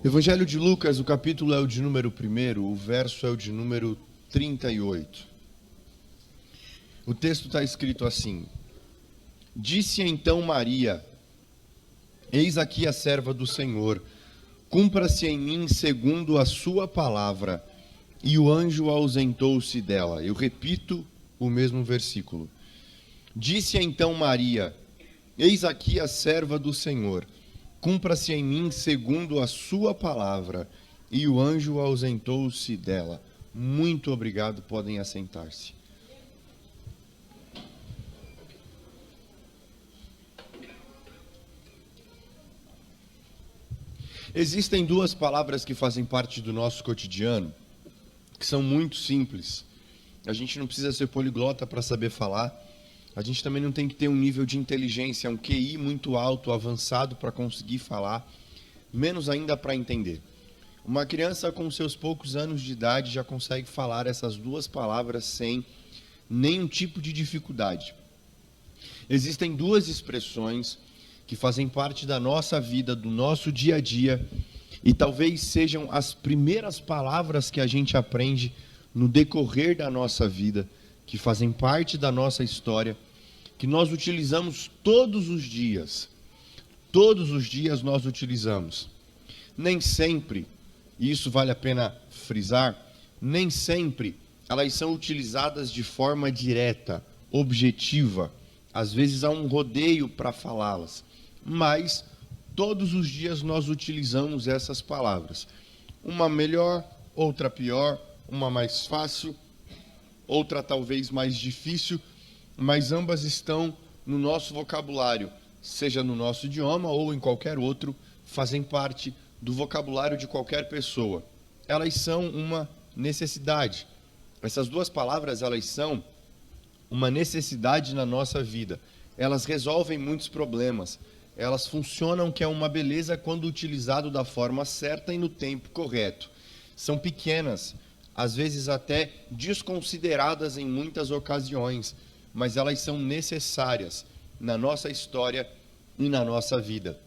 Evangelho de Lucas, o capítulo é o de número 1, o verso é o de número 38. O texto está escrito assim: Disse então Maria: Eis aqui a serva do Senhor, cumpra-se em mim segundo a sua palavra. E o anjo ausentou-se dela. Eu repito o mesmo versículo. Disse então Maria: Eis aqui a serva do Senhor, cumpra-se em mim segundo a sua palavra. E o anjo ausentou-se dela. Muito obrigado, podem assentar-se. Existem duas palavras que fazem parte do nosso cotidiano, que são muito simples. A gente não precisa ser poliglota para saber falar. A gente também não tem que ter um nível de inteligência, um QI muito alto, avançado para conseguir falar, menos ainda para entender. Uma criança com seus poucos anos de idade já consegue falar essas duas palavras sem nenhum tipo de dificuldade. Existem duas expressões que fazem parte da nossa vida, do nosso dia a dia, e talvez sejam as primeiras palavras que a gente aprende no decorrer da nossa vida, que fazem parte da nossa história, que nós utilizamos todos os dias. Todos os dias nós utilizamos. Nem sempre, e isso vale a pena frisar, nem sempre elas são utilizadas de forma direta, objetiva. Às vezes há um rodeio para falá-las, mas todos os dias nós utilizamos essas palavras. Uma melhor, outra pior, uma mais fácil, outra talvez mais difícil, mas ambas estão no nosso vocabulário, seja no nosso idioma ou em qualquer outro, fazem parte do vocabulário de qualquer pessoa. Elas são uma necessidade. Essas duas palavras, elas são uma necessidade na nossa vida. Elas resolvem muitos problemas. Elas funcionam, que é uma beleza quando utilizado da forma certa e no tempo correto. São pequenas, às vezes até desconsideradas em muitas ocasiões, mas elas são necessárias na nossa história e na nossa vida.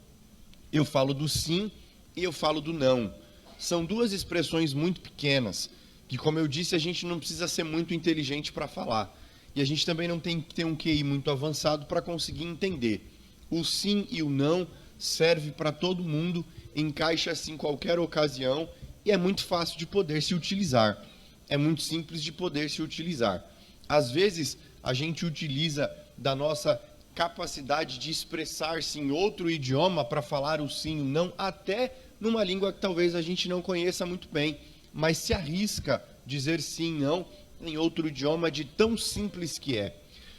Eu falo do sim e eu falo do não. São duas expressões muito pequenas, que, como eu disse, a gente não precisa ser muito inteligente para falar. E a gente também não tem que ter um QI muito avançado para conseguir entender. O sim e o não serve para todo mundo, encaixa-se em qualquer ocasião e é muito fácil de poder se utilizar. É muito simples de poder se utilizar. Às vezes, a gente utiliza da nossa capacidade de expressar-se em outro idioma para falar o sim e o não, até numa língua que talvez a gente não conheça muito bem, mas se arrisca dizer sim e não em outro idioma de tão simples que é.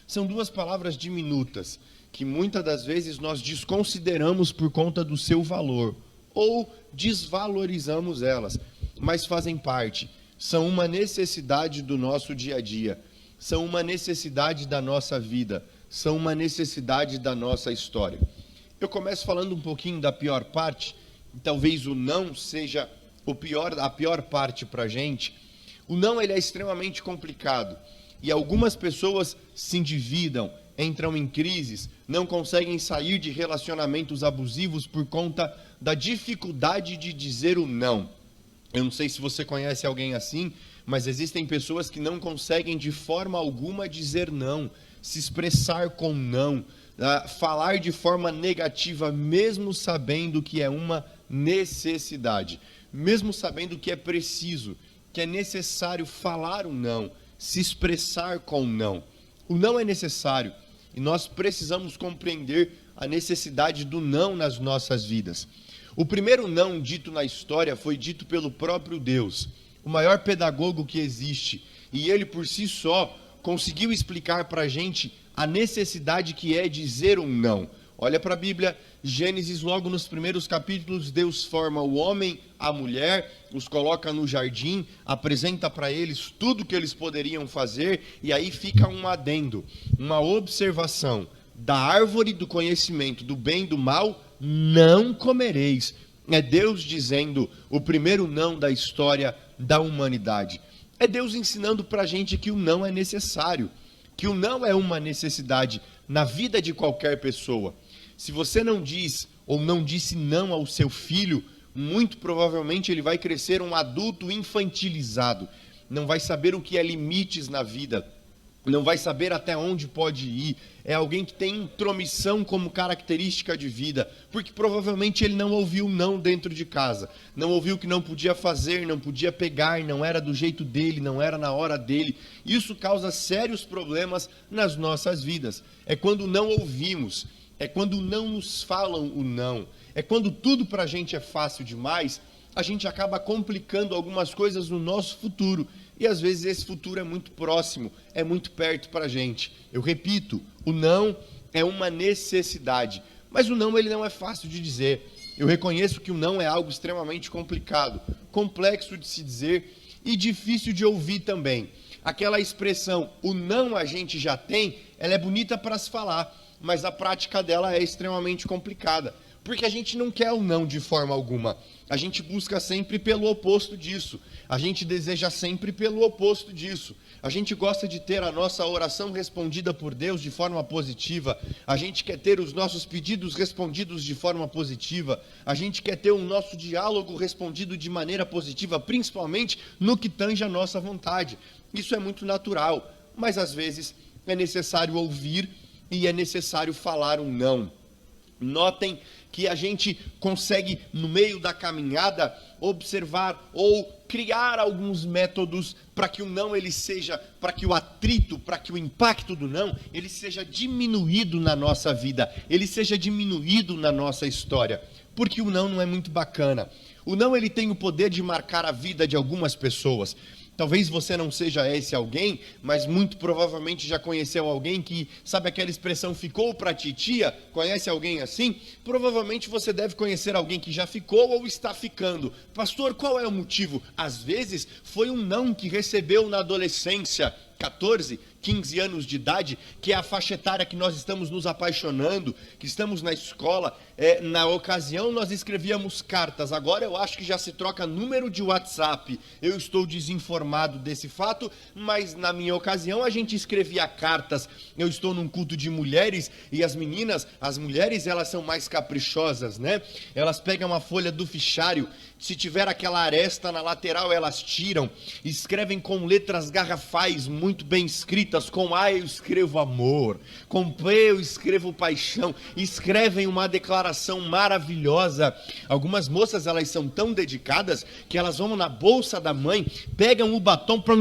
São duas palavras diminutas, que muitas das vezes nós desconsideramos por conta do seu valor, ou desvalorizamos elas, mas fazem parte, são uma necessidade do nosso dia a dia, são uma necessidade da nossa vida, são uma necessidade da nossa história. Eu começo falando um pouquinho da pior parte, e talvez o não seja a pior parte para a gente. O não, ele é extremamente complicado, e algumas pessoas se endividam, entram em crises, não conseguem sair de relacionamentos abusivos por conta da dificuldade de dizer o não. Eu não sei se você conhece alguém assim, mas existem pessoas que não conseguem de forma alguma dizer não, se expressar com não, falar de forma negativa, mesmo sabendo que é uma necessidade, mesmo sabendo que é preciso, que é necessário falar o não, se expressar com não. O não é necessário e nós precisamos compreender a necessidade do não nas nossas vidas. O primeiro não dito na história foi dito pelo próprio Deus, o maior pedagogo que existe, e ele por si só conseguiu explicar para a gente a necessidade que é dizer um não. Olha para a Bíblia, Gênesis, logo nos primeiros capítulos, Deus forma o homem, a mulher, os coloca no jardim, apresenta para eles tudo que eles poderiam fazer, e aí fica um adendo, uma observação: da árvore do conhecimento do bem e do mal não comereis. É Deus dizendo o primeiro não da história da humanidade. É Deus ensinando para a gente que o não é necessário, que o não é uma necessidade na vida de qualquer pessoa. Se você não diz ou não disse não ao seu filho, muito provavelmente ele vai crescer um adulto infantilizado, não vai saber o que é limites na vida, não vai saber até onde pode ir. É alguém que tem intromissão como característica de vida, porque provavelmente ele não ouviu não dentro de casa, não ouviu que não podia fazer, não podia pegar, não era do jeito dele, não era na hora dele. Isso causa sérios problemas nas nossas vidas. É quando não ouvimos, é quando não nos falam o não, é quando tudo pra gente é fácil demais, a gente acaba complicando algumas coisas no nosso futuro. E às vezes esse futuro é muito próximo, é muito perto para a gente. Eu repito, o não é uma necessidade, mas o não ele não é fácil de dizer. Eu reconheço que o não é algo extremamente complicado, complexo de se dizer e difícil de ouvir também. Aquela expressão, o não a gente já tem, ela é bonita para se falar, mas a prática dela é extremamente complicada. Porque a gente não quer o não de forma alguma. A gente busca sempre pelo oposto disso. A gente deseja sempre pelo oposto disso. A gente gosta de ter a nossa oração respondida por Deus de forma positiva. A gente quer ter os nossos pedidos respondidos de forma positiva. A gente quer ter o nosso diálogo respondido de maneira positiva, principalmente no que tange a nossa vontade. Isso é muito natural, mas às vezes é necessário ouvir e é necessário falar um não. Notem que a gente consegue, no meio da caminhada, observar ou criar alguns métodos para que o não ele seja, para que o atrito, para que o impacto do não, ele seja diminuído na nossa vida, ele seja diminuído na nossa história, porque o não é muito bacana. O não ele tem o poder de marcar a vida de algumas pessoas. Talvez você não seja esse alguém, mas muito provavelmente já conheceu alguém que, sabe aquela expressão ficou pra titia? Conhece alguém assim? Provavelmente você deve conhecer alguém que já ficou ou está ficando. Pastor, qual é o motivo? Às vezes foi um não que recebeu na adolescência, 14, 15 anos de idade, que é a faixa etária que nós estamos nos apaixonando, que estamos na escola. Na ocasião nós escrevíamos cartas, agora eu acho que já se troca número de WhatsApp. Eu estou desinformado desse fato, mas na minha ocasião a gente escrevia cartas. Eu estou num culto de mulheres e as mulheres elas são mais caprichosas, né? Elas pegam a folha do fichário, se tiver aquela aresta na lateral elas tiram, escrevem com letras garrafais muito bem escritas, com A eu escrevo amor, com P eu escrevo paixão, escrevem uma declaração maravilhosa. Algumas moças elas são tão dedicadas que elas vão na bolsa da mãe, pegam o batom para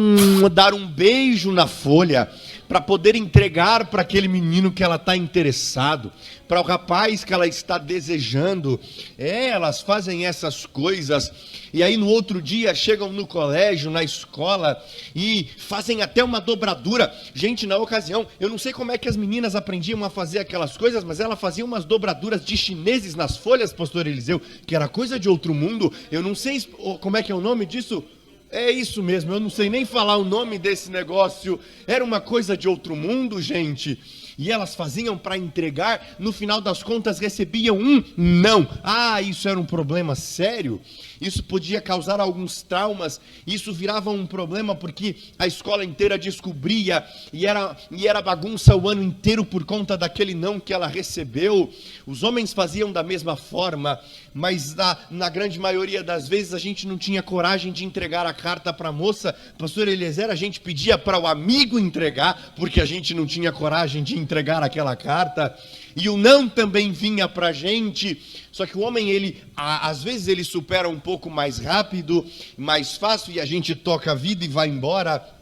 dar um beijo na folha, para poder entregar para aquele menino que ela está interessado, para o rapaz que ela está desejando. Elas fazem essas coisas e aí no outro dia chegam no colégio, na escola e fazem até uma dobradura. Gente, na ocasião, eu não sei como é que as meninas aprendiam a fazer aquelas coisas, mas ela fazia umas dobraduras de chineses nas folhas, pastor Eliseu, que era coisa de outro mundo. Eu não sei como é que é o nome disso. É isso mesmo, eu não sei nem falar o nome desse negócio. Era uma coisa de outro mundo, gente. E elas faziam para entregar, no final das contas recebiam um não. Isso era um problema sério. Isso podia causar alguns traumas. Isso virava um problema porque a escola inteira descobria e era bagunça o ano inteiro por conta daquele não que ela recebeu. Os homens faziam da mesma forma, mas na grande maioria das vezes a gente não tinha coragem de entregar a carta para a moça. Pastor Eliezer, a gente pedia para o amigo entregar, porque a gente não tinha coragem de entregar aquela carta. E o não também vinha para a gente. Só que o homem, ele às vezes ele supera um pouco mais rápido, mais fácil, e a gente toca a vida e vai embora.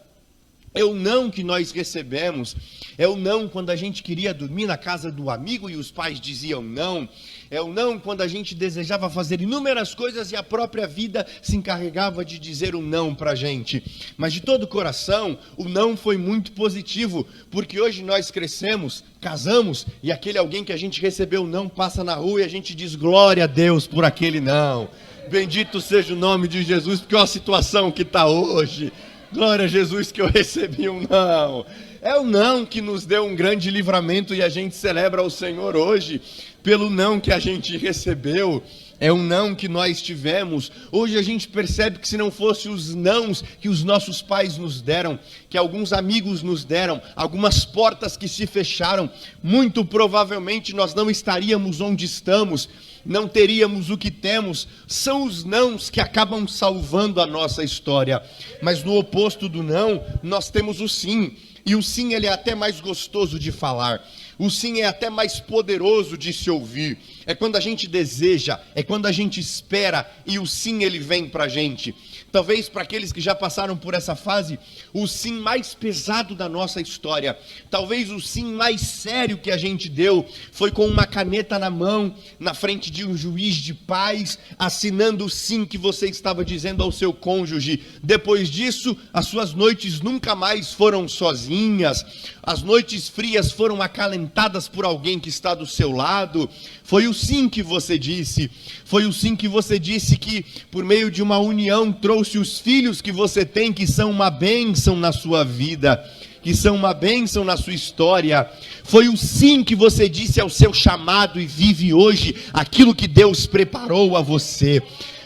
É o não que nós recebemos. É o não quando a gente queria dormir na casa do amigo e os pais diziam não. É o não quando a gente desejava fazer inúmeras coisas e a própria vida se encarregava de dizer um não para a gente. Mas de todo o coração, o não foi muito positivo, porque hoje nós crescemos, casamos, e aquele alguém que a gente recebeu não passa na rua e a gente diz glória a Deus por aquele não. Bendito seja o nome de Jesus, porque olha a situação que está hoje. Glória a Jesus que eu recebi um não. É o não que nos deu um grande livramento e a gente celebra o Senhor hoje pelo não que a gente recebeu. É um não que nós tivemos. Hoje a gente percebe que se não fosse os nãos que os nossos pais nos deram, que alguns amigos nos deram, algumas portas que se fecharam, muito provavelmente nós não estaríamos onde estamos, não teríamos o que temos. São os nãos que acabam salvando a nossa história. Mas no oposto do não, nós temos o sim. E o sim, ele é até mais gostoso de falar. O sim é até mais poderoso de se ouvir. É quando a gente deseja, é quando a gente espera e o sim ele vem para a gente. Talvez para aqueles que já passaram por essa fase, o sim mais pesado da nossa história, talvez o sim mais sério que a gente deu, foi com uma caneta na mão, na frente de um juiz de paz, assinando o sim que você estava dizendo ao seu cônjuge. Depois disso, as suas noites nunca mais foram sozinhas, as noites frias foram acalentadas por alguém que está do seu lado. Foi o sim que você disse, foi o sim que você disse que por meio de uma união trouxe os filhos que você tem, que são uma bênção na sua vida, que são uma bênção na sua história. Foi o sim que você disse ao seu chamado e vive hoje aquilo que Deus preparou a você.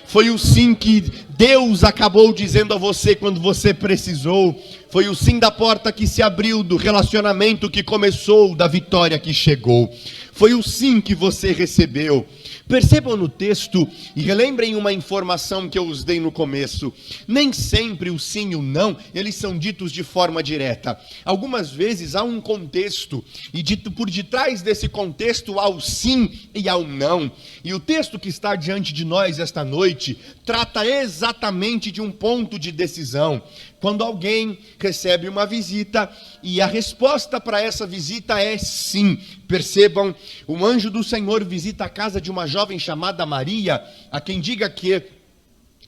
Foi o sim que Deus acabou dizendo a você quando você precisou. Foi o sim da porta que se abriu, do relacionamento que começou, da vitória que chegou. Foi o sim que você recebeu. Percebam no texto e relembrem uma informação que eu os dei no começo. Nem sempre o sim e o não, eles são ditos de forma direta. Algumas vezes há um contexto, e dito por detrás desse contexto há o sim e há o não. E o texto que está diante de nós esta noite trata exatamente de um ponto de decisão. Quando alguém recebe uma visita e a resposta para essa visita é sim. Percebam, o anjo do Senhor visita a casa de uma jovem chamada Maria. Há quem diga que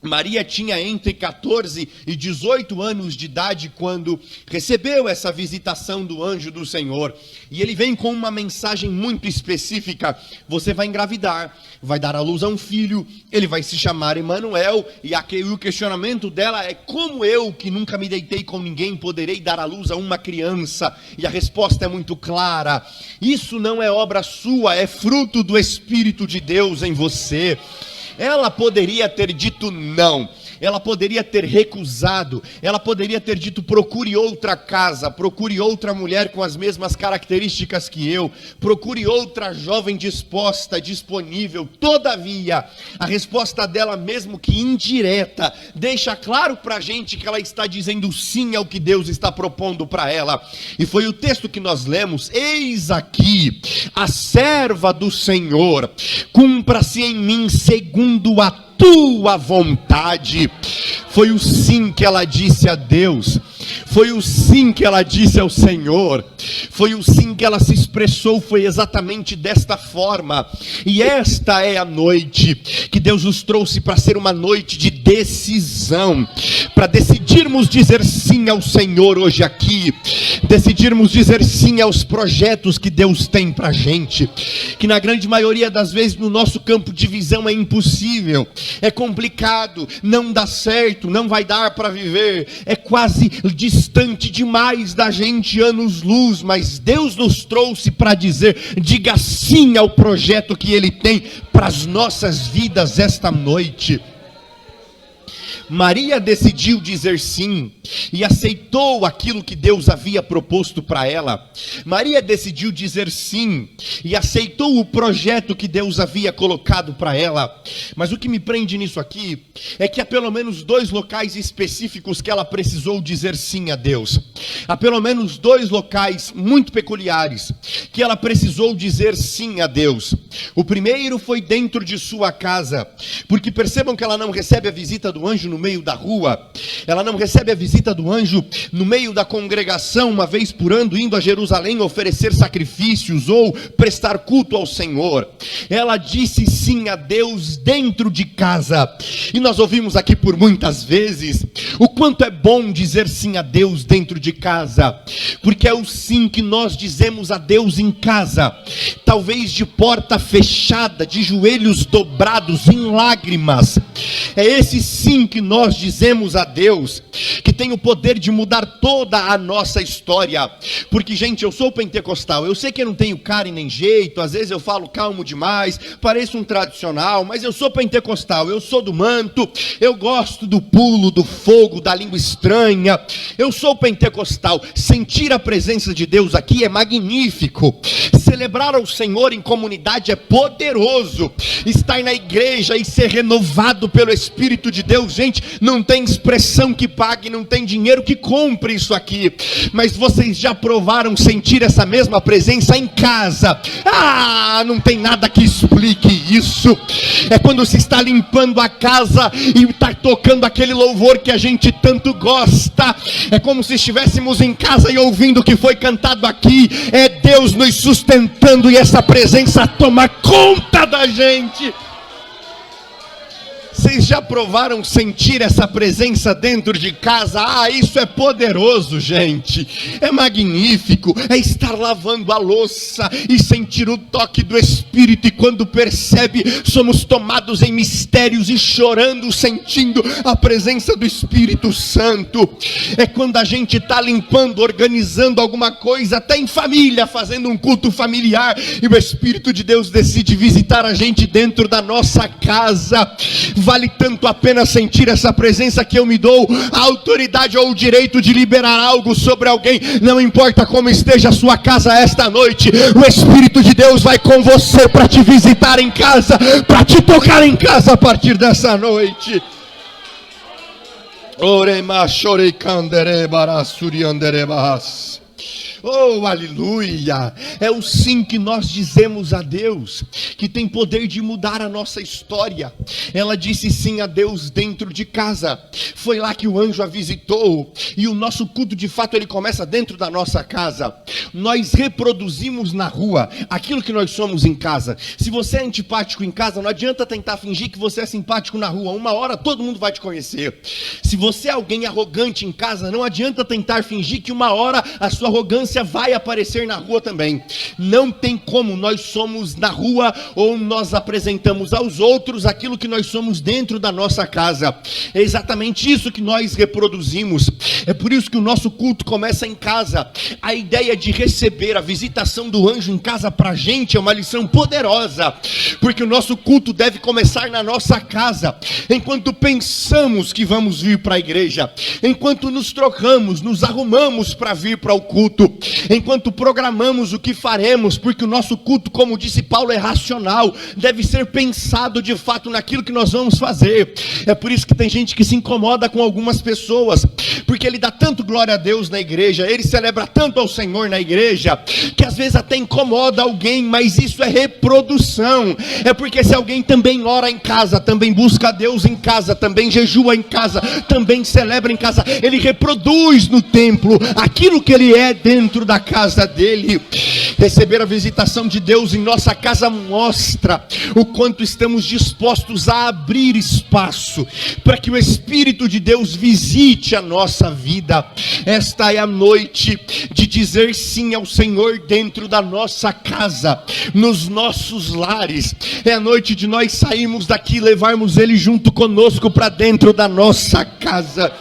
Maria tinha entre 14 e 18 anos de idade quando recebeu essa visitação do anjo do Senhor. E ele vem com uma mensagem muito específica: você vai engravidar, vai dar à luz a um filho, ele vai se chamar Emanuel. E o questionamento dela é: como eu, que nunca me deitei com ninguém, poderei dar à luz a uma criança? E a resposta é muito clara: isso não é obra sua, é fruto do Espírito de Deus em você. Ela poderia ter dito não, ela poderia ter recusado, ela poderia ter dito: procure outra casa, procure outra mulher com as mesmas características que eu, procure outra jovem disposta, disponível. Todavia, a resposta dela, mesmo que indireta, deixa claro para a gente que ela está dizendo sim ao que Deus está propondo para ela. E foi o texto que nós lemos: eis aqui a serva do Senhor, cumpra-se em mim segundo a tua vontade. Foi o sim que ela disse a Deus, foi o sim que ela disse ao Senhor, foi o sim que ela se expressou, foi exatamente desta forma. E esta é a noite que Deus nos trouxe para ser uma noite de decisão, para decidirmos dizer sim ao Senhor hoje aqui, decidirmos dizer sim aos projetos que Deus tem para a gente, que na grande maioria das vezes no nosso campo de visão é impossível, é complicado, não dá certo, não vai dar para viver, é quase distante demais da gente, anos-luz. Mas Deus nos trouxe para dizer: diga sim ao projeto que Ele tem para as nossas vidas esta noite. Maria decidiu dizer sim e aceitou aquilo que Deus havia proposto para ela. Maria decidiu dizer sim e aceitou o projeto que Deus havia colocado para ela. Mas o que me prende nisso aqui é que há pelo menos 2 locais específicos que ela precisou dizer sim a Deus. Há pelo menos 2 locais muito peculiares que ela precisou dizer sim a Deus. O primeiro foi dentro de sua casa, porque percebam que ela não recebe a visita do anjo no meio da rua, ela não recebe a visita do anjo no meio da congregação, uma vez por ano, indo a Jerusalém oferecer sacrifícios ou prestar culto ao Senhor. Ela disse sim a Deus dentro de casa. E nós ouvimos aqui por muitas vezes o quanto é bom dizer sim a Deus dentro de casa, porque é o sim que nós dizemos a Deus em casa, talvez de porta fechada, de joelhos dobrados, em lágrimas. É esse sim que nós dizemos a Deus, que tem o poder de mudar toda a nossa história. Porque, gente, eu sou pentecostal, eu sei que eu não tenho cara e nem jeito, às vezes eu falo calmo demais, pareço um tradicional, mas eu sou pentecostal, eu sou do manto, eu gosto do pulo, do fogo, da língua estranha, eu sou pentecostal. Sentir a presença de Deus aqui é magnífico, celebrar ao Senhor em comunidade é poderoso, estar na igreja e ser renovado pelo Espírito de Deus, gente, não tem expressão que pague, não tem dinheiro que compre isso aqui. Mas vocês já provaram sentir essa mesma presença em casa? Não tem nada que explique isso. É quando se está limpando a casa e está tocando aquele louvor que a gente tanto gosta. É como se estivéssemos em casa e ouvindo o que foi cantado aqui. É Deus nos sustentando e essa presença toma conta da gente. Vocês já provaram sentir essa presença dentro de casa? Isso é poderoso, gente. É magnífico. É estar lavando a louça e sentir o toque do Espírito. E quando percebe, somos tomados em mistérios e chorando, sentindo a presença do Espírito Santo. É quando a gente está limpando, organizando alguma coisa, até em família, fazendo um culto familiar, e o Espírito de Deus decide visitar a gente dentro da nossa casa. Vale tanto a pena sentir essa presença que eu me dou a autoridade ou o direito de liberar algo sobre alguém. Não importa como esteja a sua casa esta noite, o Espírito de Deus vai com você para te visitar em casa, para te tocar em casa a partir dessa noite. Oh, aleluia! É o sim que nós dizemos a Deus, que tem poder de mudar a nossa história. Ela disse sim a Deus dentro de casa. Foi lá que o anjo a visitou. E o nosso culto, de fato, ele começa dentro da nossa casa. Nós reproduzimos na rua aquilo que nós somos em casa. Se você é antipático em casa, não adianta tentar fingir que você é simpático na rua. Uma hora todo mundo vai te conhecer. Se você é alguém arrogante em casa, não adianta tentar fingir que uma hora a sua arrogância vai aparecer na rua também. Não tem como. Nós somos na rua ou nós apresentamos aos outros aquilo que nós somos dentro da nossa casa. É exatamente isso que nós reproduzimos. É por isso que o nosso culto começa em casa. A ideia de receber a visitação do anjo em casa pra gente é uma lição poderosa, porque o nosso culto deve começar na nossa casa. Enquanto pensamos que vamos vir para a igreja, enquanto nos trocamos, nos arrumamos para vir para o culto, enquanto programamos o que faremos, porque o nosso culto, como disse Paulo, é racional, deve ser pensado de fato naquilo que nós vamos fazer. É por isso que tem gente que se incomoda com algumas pessoas, porque ele dá tanto glória a Deus na igreja, ele celebra tanto ao Senhor na igreja, que às vezes até incomoda alguém, mas isso é reprodução. É porque se alguém também ora em casa, também busca a Deus em casa, também jejua em casa, também celebra em casa, ele reproduz no templo aquilo que ele é dentro da casa dele. Receber a visitação de Deus em nossa casa mostra o quanto estamos dispostos a abrir espaço para que o Espírito de Deus visite a nossa vida. Esta é a noite de dizer sim ao Senhor dentro da nossa casa, nos nossos lares. É a noite de nós sairmos daqui e levarmos Ele junto conosco para dentro da nossa casa.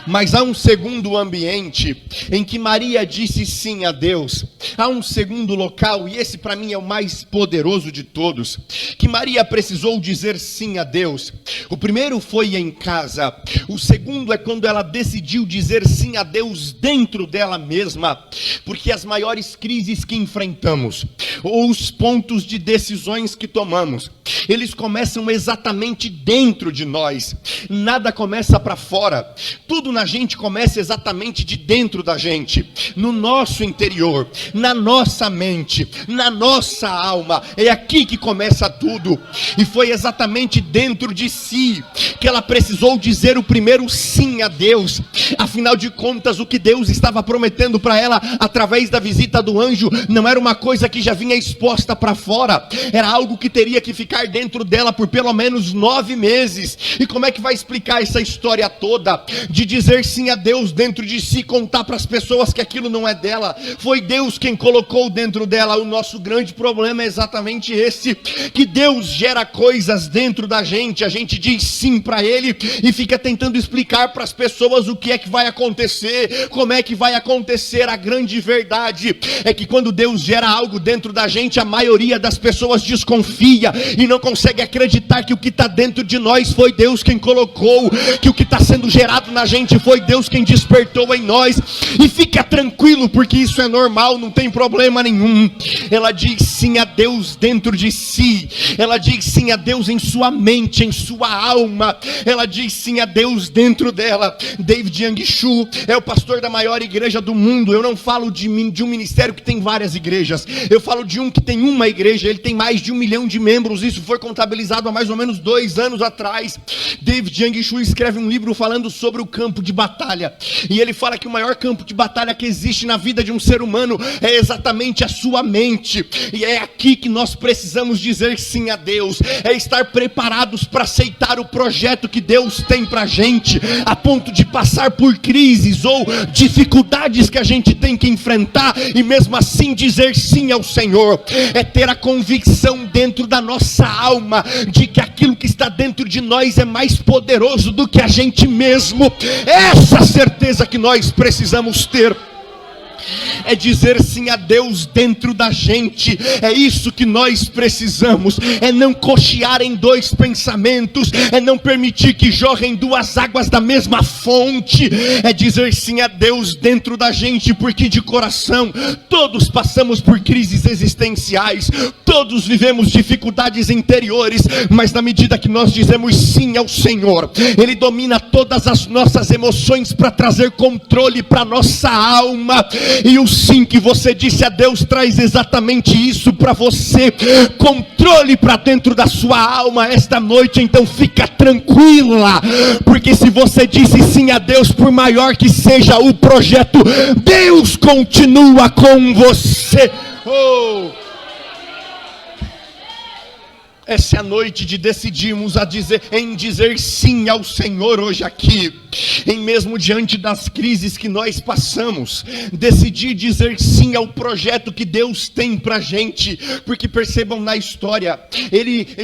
Mas há um segundo ambiente em que Maria disse sim a Deus. Há um segundo local, e esse para mim é o mais poderoso de todos, que Maria precisou dizer sim a Deus. O primeiro foi em casa. O segundo é quando ela decidiu dizer sim a Deus dentro dela mesma. Porque as maiores crises que enfrentamos, ou os pontos de decisões que tomamos, eles começam exatamente dentro de nós. Nada começa para fora. Tudo na gente começa exatamente de dentro da gente, no nosso interior, na nossa mente, na nossa alma. É aqui que começa tudo. E foi exatamente dentro de si que ela precisou dizer o primeiro sim a Deus. Afinal de contas, o que Deus estava prometendo para ela através da visita do anjo não era uma coisa que já vinha exposta para fora, era algo que teria que ficar dentro dela por pelo menos 9 meses. E como é que vai explicar essa história toda de dizer sim a Deus dentro de si, contar para as pessoas que aquilo não é dela? Foi Deus quem colocou dentro dela. O nosso grande problema é exatamente esse, que Deus gera coisas dentro da gente, a gente diz sim para Ele e fica tentando explicar para as pessoas o que é que vai acontecer, como é que vai acontecer. A grande verdade é que quando Deus gera algo dentro da gente, a maioria das pessoas desconfia e não consegue acreditar que o que está dentro de nós foi Deus quem colocou, que o que está sendo gerado na gente foi Deus quem despertou em nós. E fica tranquilo, porque isso é normal, não tem problema nenhum. Ela diz sim a Deus dentro de si, ela diz sim a Deus em sua mente, em sua alma, ela diz sim a Deus dentro dela. David Yang Shu é o pastor da maior igreja do mundo. Eu não falo de um ministério que tem várias igrejas, eu falo de um que tem uma igreja. Ele tem mais de 1 milhão de membros, isso foi contabilizado há mais ou menos 2 anos atrás. David Yang Shu escreve um livro falando sobre o campo de batalha, e ele fala que o maior campo de batalha que existe na vida de um ser humano é exatamente a sua mente, e é aqui que nós precisamos dizer sim a Deus, é estar preparados para aceitar o projeto que Deus tem pra gente, a ponto de passar por crises ou dificuldades que a gente tem que enfrentar, e mesmo assim dizer sim ao Senhor. É ter a convicção dentro da nossa alma de que aquilo que está dentro de nós é mais poderoso do que a gente mesmo. Essa certeza que nós precisamos ter. É dizer sim a Deus dentro da gente. É isso que nós precisamos. É não cochear em 2 pensamentos. É não permitir que jorrem 2 águas da mesma fonte. É dizer sim a Deus dentro da gente, porque de coração todos passamos por crises existenciais, todos vivemos dificuldades interiores, mas na medida que nós dizemos sim ao Senhor, Ele domina todas as nossas emoções para trazer controle para nossa alma. E o sim que você disse a Deus traz exatamente isso para você, controle para dentro da sua alma esta noite. Então fica tranquila, porque se você disse sim a Deus, por maior que seja o projeto, Deus continua com você. Essa é a noite de decidirmos em dizer sim ao Senhor hoje aqui, em mesmo diante das crises que nós passamos, decidir dizer sim ao projeto que Deus tem pra gente. Porque percebam na história,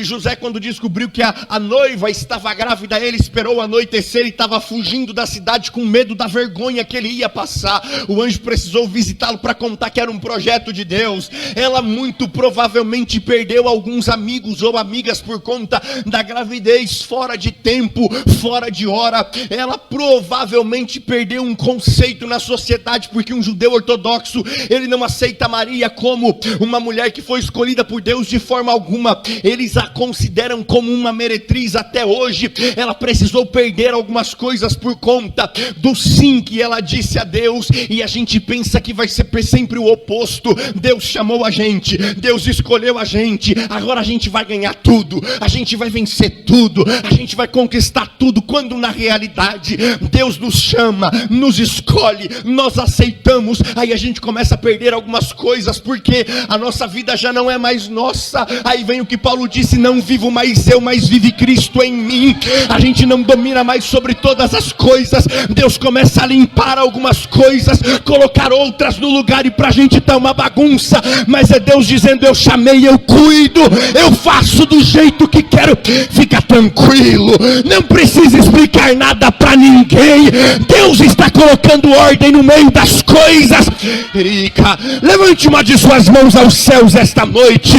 José, quando descobriu que a noiva estava grávida, ele esperou anoitecer e estava fugindo da cidade com medo da vergonha que ele ia passar. O anjo precisou visitá-lo para contar que era um projeto de Deus. Ela muito provavelmente perdeu alguns amigos ou amigas por conta da gravidez fora de tempo, fora de hora. Ela provavelmente perdeu um conceito na sociedade, porque um judeu ortodoxo, ele não aceita Maria como uma mulher que foi escolhida por Deus de forma alguma. Eles a consideram como uma meretriz até hoje. Ela precisou perder algumas coisas por conta do sim que ela disse a Deus, e a gente pensa que vai ser sempre o oposto. Deus chamou a gente, Deus escolheu a gente, agora a gente vai ganhar tudo, a gente vai vencer tudo, a gente vai conquistar tudo, quando na realidade Deus nos chama, nos escolhe, nós aceitamos. Aí a gente começa a perder algumas coisas, porque a nossa vida já não é mais nossa. Aí vem o que Paulo disse: não vivo mais eu, mas vive Cristo em mim. A gente não domina mais sobre todas as coisas. Deus começa a limpar algumas coisas, colocar outras no lugar, e pra gente tá uma bagunça, mas é Deus dizendo: eu chamei, eu cuido, eu faço do jeito que quero. Fica tranquilo, não precisa explicar nada para ninguém. Deus está colocando ordem no meio das coisas. Erika, levante uma de suas mãos aos céus esta noite.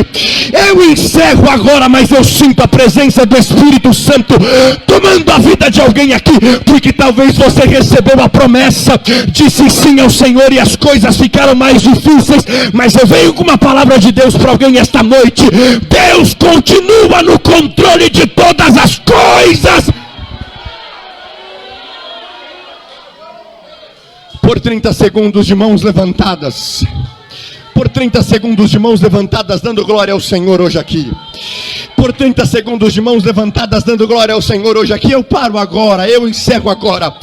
Eu encerro agora, mas eu sinto a presença do Espírito Santo tomando a vida de alguém aqui, porque talvez você recebeu a promessa, disse sim ao Senhor e as coisas ficaram mais difíceis, mas eu venho com uma palavra de Deus para alguém esta noite: Deus continua no controle de todas as coisas. Por 30 segundos de mãos levantadas, Por 30 segundos de mãos levantadas, dando glória ao Senhor hoje aqui. Por 30 segundos de mãos levantadas, dando glória ao Senhor hoje aqui. Eu paro agora, eu encerro agora.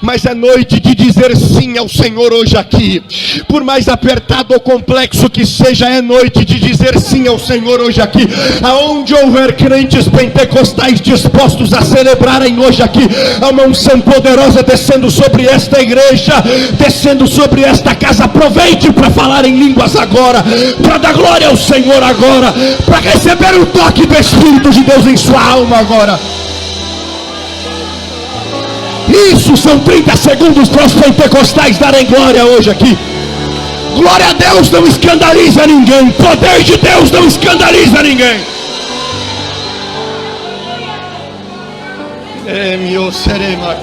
Mas é noite de dizer sim ao Senhor hoje aqui. Por mais apertado ou complexo que seja, é noite de dizer sim ao Senhor hoje aqui. Aonde houver crentes pentecostais dispostos a celebrarem hoje aqui, há uma unção poderosa descendo sobre esta igreja, descendo sobre esta casa. Aproveite para falar em línguas agora, para dar glória ao Senhor agora, para receber o toque do Espírito de Deus em sua alma agora. Isso são 30 segundos para os pentecostais darem glória hoje aqui. Glória a Deus não escandaliza ninguém. Poder de Deus não escandaliza ninguém. Meu serema,